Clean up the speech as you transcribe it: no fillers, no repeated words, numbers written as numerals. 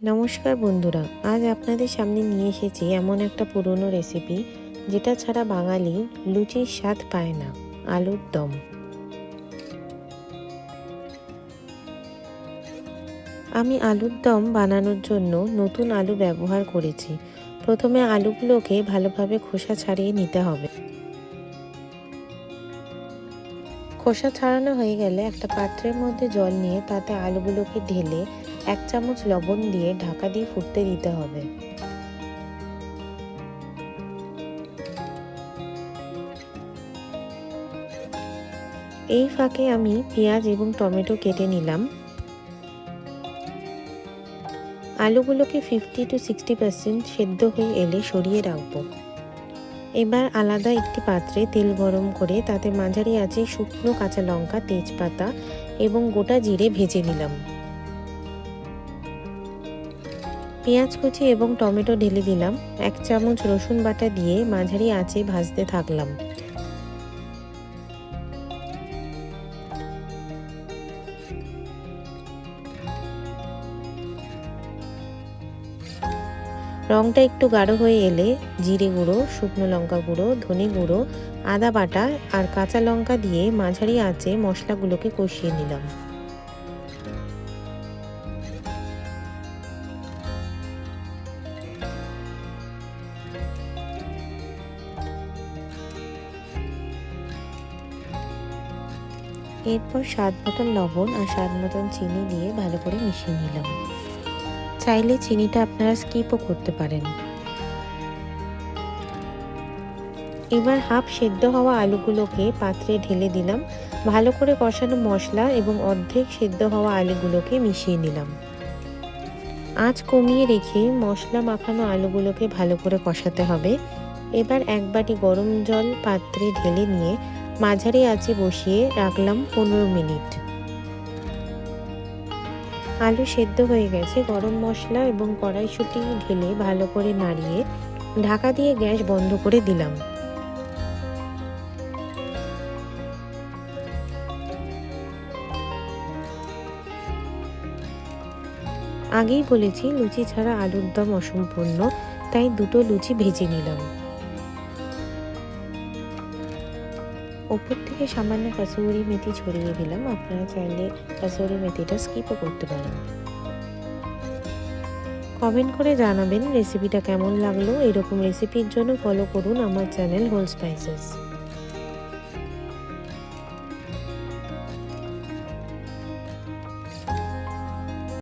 নমস্কার বন্ধুরা, আজ আপনাদের সামনে নিয়ে এসেছি এমন একটা পুরনো রেসিপি যেটা ছাড়া বাঙালি লুচির স্বাদ পায় না, আলুর দম। আমি আলুর দম বানানোর জন্য নতুন আলু ব্যবহার করেছি। প্রথমে আলুগুলোকে ভালোভাবে খোসা ছাড়িয়ে নিতে হবে। খোসা ছাড়ানো হয়ে গেলে একটা পাত্রের মধ্যে জল নিয়ে তাতে আলুগুলোকে ঢেলে 1 চামচ লবণ দিয়ে ঢাকা দিয়ে ফুটতে দিতে হবে। এই ফাঁকে আমি পেঁয়াজ এবং টমেটো কেটে নিলাম। আলুগুলোকে 50 to 60% সেদ্ধ হয়ে এলে সরিয়ে রাখবো। এবার আলাদা একটি পাত্রে তেল গরম করে তাতে মাঝারি আঁচে শুকনো কাঁচা লঙ্কা, তেজপাতা এবং গোটা জিরে ভেজে নিলাম। পেঁয়াজ কুচি এবং টমেটো ঢেলে দিলাম। 1 চামচ রসুন বাটা দিয়ে মাঝারি আঁচে ভাজতে থাকলাম। রংটা একটু গাঢ় হয়ে এলে জিরে গুঁড়ো, শুকনো লঙ্কা গুঁড়ো, ধনে গুঁড়ো, আদা বাটা আর কাঁচা লঙ্কা দিয়ে মাঝারি আঁচে মশলাগুলোকে কষিয়ে নিলাম। এরপর স্বাদ মতন লবণ আর স্বাদ মতন চিনি দিয়ে ভালো করে মিশিয়ে নিলাম। চাইলে চিনিটা আপনারা স্কিপও করতে পারেন। এবার হাফ সেদ্ধ হওয়া আলুগুলোকে পাত্রে ঢেলে দিলাম। ভালো করে কষানো মশলা এবং অর্ধেক সেদ্ধ হওয়া আলুগুলোকে মিশিয়ে নিলাম। আঁচ কমিয়ে রেখে মশলা মাখানো আলুগুলোকে ভালো করে কষাতে হবে। এবার 1 বাটি গরম জল পাত্রে ঢেলে নিয়ে মাঝারি আঁচে বসিয়ে রাখলাম 15 মিনিট। আলু সেদ্ধ হয়ে গেছে। গরম মশলা এবং কড়াইশুঁটি ঢেলে ভালো করে নাড়িয়ে ঢাকা দিয়ে গ্যাস বন্ধ করে দিলাম। আগেই বলেছি লুচি ছাড়া আলুর দম অসম্পূর্ণ, তাই দুটো লুচি ভেজে নিলাম। ওপর থেকে সামান্য কাসুরি মেথি ছড়িয়ে দিলাম। আপনারা চাইলে কাসুরি মেথিটা স্কিপও করতে পারেন। কমেন্ট করে জানাবেন রেসিপিটা কেমন লাগলো। এরকম রেসিপির জন্য ফলো করুন আমার চ্যানেল হোল স্পাইসেস।